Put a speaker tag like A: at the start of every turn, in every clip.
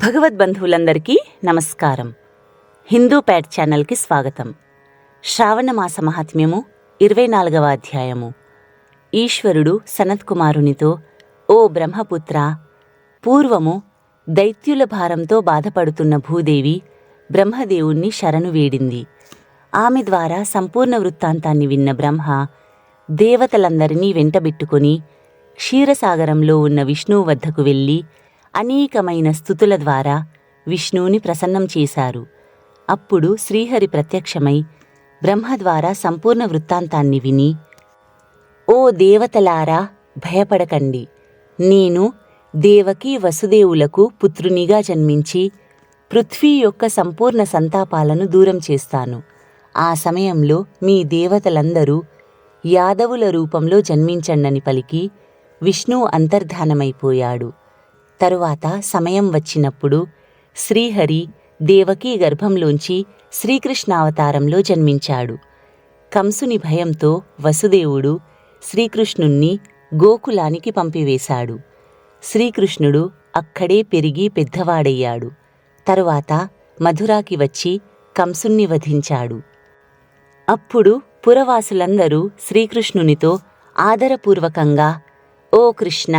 A: భగవద్బంధువులందరికీ నమస్కారం. హిందూ ప్యాడ్ ఛానల్కి స్వాగతం. శ్రావణ మాస మహాత్మ్యము 24వ అధ్యాయము. ఈశ్వరుడు సనత్కుమారునితో, ఓ బ్రహ్మపుత్ర, పూర్వము దైత్యుల భారంతో బాధపడుతున్న భూదేవి బ్రహ్మదేవుణ్ణి శరణు వేడింది. ఆమె ద్వారా సంపూర్ణ వృత్తాంతాన్ని విన్న బ్రహ్మ దేవతలందరినీ వెంటబెట్టుకుని క్షీరసాగరంలో ఉన్న విష్ణువు వద్దకు వెళ్ళి అనేకమైన స్తుతుల ద్వారా విష్ణువుని ప్రసన్నం చేశారు. అప్పుడు శ్రీహరి ప్రత్యక్షమై బ్రహ్మ ద్వారా సంపూర్ణ వృత్తాంతాన్ని విని, ఓ దేవతలారా, భయపడకండి. నేను దేవకీ వసుదేవులకు పుత్రునిగా జన్మించి పృథ్వీ యొక్క సంపూర్ణ సంతాపాలను దూరం చేస్తాను. ఆ సమయంలో మీ దేవతలందరూ యాదవుల రూపంలో జన్మించండని పలికి విష్ణువు అంతర్ధానమైపోయాడు. తరువాత సమయం వచ్చినప్పుడు శ్రీహరి దేవకీ గర్భంలోంచి శ్రీకృష్ణావతారంలో జన్మించాడు. కంసుని భయంతో వసుదేవుడు శ్రీకృష్ణుణ్ణి గోకులానికి పంపివేశాడు. శ్రీకృష్ణుడు అక్కడే పెరిగి పెద్దవాడయ్యాడు. తరువాత మధురాకి వచ్చి కంసుణ్ణి వధించాడు. అప్పుడు పురవాసులందరూ శ్రీకృష్ణునితో ఆదరపూర్వకంగా, ఓ కృష్ణ,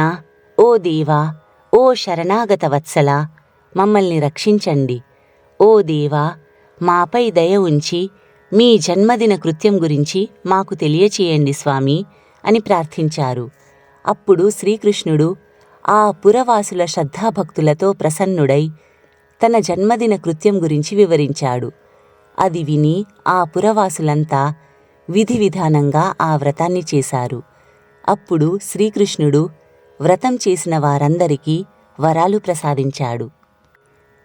A: ఓ దేవా, ఓ శరణాగత వత్సల, మమ్మల్ని రక్షించండి. ఓ దేవా, మాపై దయ ఉంచి మీ జన్మదిన కృత్యం గురించి మాకు తెలియచేయండి స్వామి అని ప్రార్థించారు. అప్పుడు శ్రీకృష్ణుడు ఆ పురవాసుల శ్రద్ధాభక్తులతో ప్రసన్నుడై తన జన్మదిన కృత్యం గురించి వివరించాడు. అది విని ఆ పురవాసులంతా విధి విధానంగా ఆ వ్రతాన్ని చేశారు. అప్పుడు శ్రీకృష్ణుడు వ్రతం చేసిన వారందరికీ వరాలు ప్రసాదించాడు.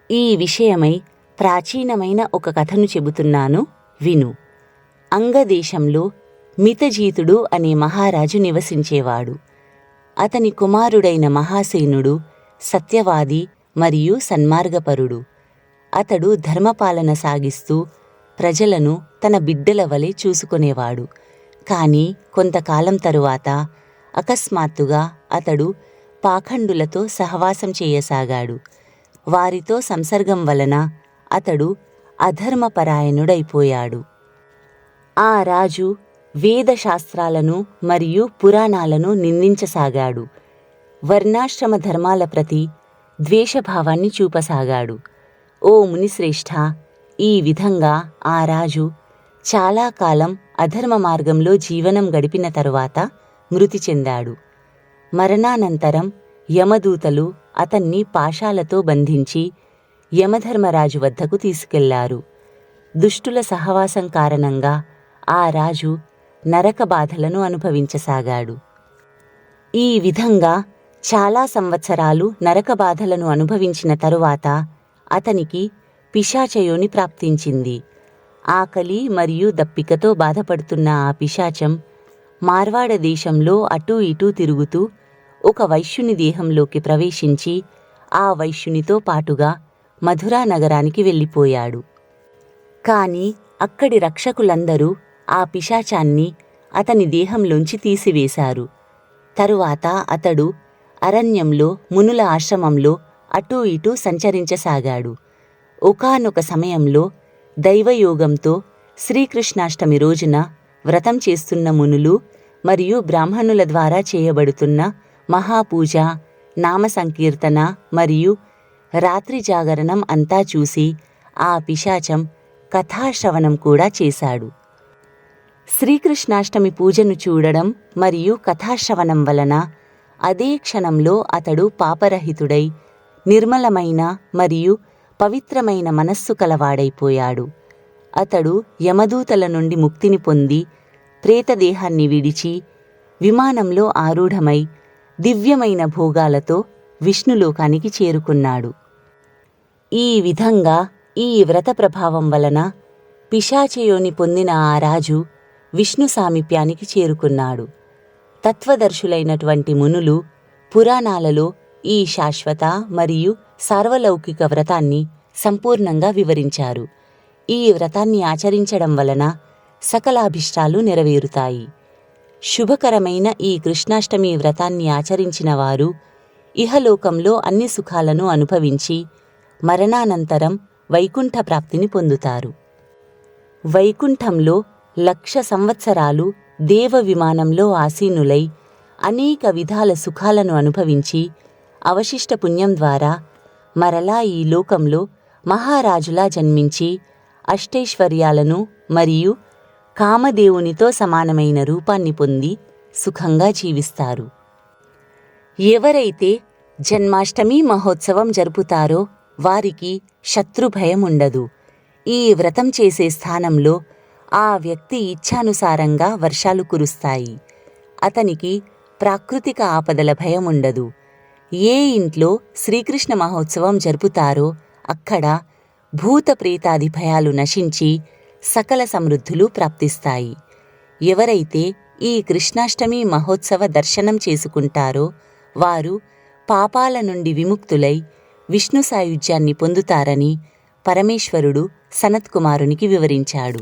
A: ఈ విషయమై ప్రాచీనమైన ఒక కథను చెబుతున్నాను, విను. అంగదేశంలో మితజీతుడు అనే మహారాజు నివసించేవాడు. అతని కుమారుడైన మహాసేనుడు సత్యవాది మరియు సన్మార్గపరుడు. అతడు ధర్మపాలన సాగిస్తూ ప్రజలను తన బిడ్డల వలె చూసుకునేవాడు. కాని కొంతకాలం తరువాత అకస్మాత్తుగా అతడు పాఖండులతో సహవాసం చేయసాగాడు. వారితో సంసర్గం వలన అతడు అధర్మపరాయణుడైపోయాడు. ఆ రాజు వేదశాస్త్రాలను మరియు పురాణాలను నిందించసాగాడు. వర్ణాశ్రమ ధర్మాల ప్రతి ద్వేషభావాన్ని చూపసాగాడు. ఓ మునిశ్రేష్ఠ, ఈ విధంగా ఆ రాజు చాలా కాలం అధర్మ మార్గంలో జీవనం గడిపిన తరువాత మృతి చెందాడు. మరణానంతరం యమదూతలు అతన్ని పాశాలతో బంధించి యమధర్మరాజు వద్దకు తీసుకెళ్లారు. దుష్టుల సహవాసం కారణంగా ఆ రాజు నరక బాధలను అనుభవించసాగాడు. ఈ విధంగా చాలా సంవత్సరాలు నరక బాధలను అనుభవించిన తరువాత అతనికి పిశాచయోని ప్రాప్తించింది. ఆకలి మరియు దప్పికతో బాధపడుతున్న ఆ పిశాచం మార్వాడ దేశంలో అటూ ఇటూ తిరుగుతూ ఒక వైశ్యుని దేహంలోకి ప్రవేశించి ఆ వైశ్యునితో పాటుగా మధురా నగరానికి వెళ్ళిపోయాడు. కాని అక్కడి రక్షకులందరూ ఆ పిశాచాన్ని అతని దేహంలోంచి తీసివేశారు. తరువాత అతడు అరణ్యంలో మునుల ఆశ్రమంలో అటూ ఇటూ సంచరించసాగాడు. ఒకానొక సమయంలో దైవయోగంతో శ్రీకృష్ణాష్టమి రోజున వ్రతం చేస్తున్న మునులు మరియు బ్రాహ్మణుల ద్వారా చేయబడుతున్న మహాపూజ, నామ సంకీర్తన మరియు రాత్రి జాగరణం అంతా చూసి ఆ పిశాచం కథాశ్రవణం కూడా చేశాడు. శ్రీకృష్ణాష్టమి పూజను చూడడం మరియు కథాశ్రవణం వలన అదే క్షణంలో అతడు పాపరహితుడై నిర్మలమైన మరియు పవిత్రమైన మనస్సు కలవాడైపోయాడు. అతడు యమదూతల నుండి ముక్తిని పొంది ప్రేతదేహాన్ని విడిచి విమానంలో ఆరూఢమై దివ్యమైన భోగాలతో విష్ణులోకానికి చేరుకున్నాడు. ఈ విధంగా ఈ వ్రత ప్రభావం వలన పిశాచయోని పొందిన ఆ రాజు విష్ణు సామీప్యానికి చేరుకున్నాడు. తత్వదర్శులైనటువంటి మునులు పురాణాలలో ఈ శాశ్వత మరియు సార్వలౌకిక వ్రతాన్ని సంపూర్ణంగా వివరించారు. ఈ వ్రతాన్ని ఆచరించడం వలన సకలాభిష్టాలు నెరవేరుతాయి. శుభకరమైన ఈ కృష్ణాష్టమి వ్రతాన్ని ఆచరించిన వారు ఇహలోకంలో అన్ని సుఖాలను అనుభవించి మరణానంతరం వైకుంఠ ప్రాప్తిని పొందుతారు. వైకుంఠంలో 1,00,000 సంవత్సరాలు దేవ విమానంలో ఆసీనులై అనేక విధాల సుఖాలను అనుభవించి అవశిష్ట పుణ్యం ద్వారా మరలా ఈ లోకంలో మహారాజులా జన్మించి అష్టైశ్వర్యాలను మరియు కామదేవునితో సమానమైన రూపాన్ని పొంది సుఖంగా జీవిస్తారు. ఎవరైతే జన్మాష్టమి మహోత్సవం జరుపుతారో వారికి శత్రుభయం ఉండదు. ఈ వ్రతం చేసే స్థానంలో ఆ వ్యక్తి ఇచ్ఛానుసారంగా వర్షాలు కురుస్తాయి. అతనికి ప్రాకృతిక ఆపదల భయం ఉండదు. ఏ ఇంట్లో శ్రీకృష్ణ మహోత్సవం జరుపుతారో అక్కడ భూత ప్రేతాది భయాలు నశించి సకల సమృద్ధులు ప్రాప్తిస్తాయి. ఎవరైతే ఈ కృష్ణాష్టమి మహోత్సవ దర్శనం చేసుకుంటారో వారు పాపాల నుండి విముక్తులై విష్ణు సాయుధ్యాన్ని పొందుతారని పరమేశ్వరుడు సనత్కుమారునికి వివరించాడు.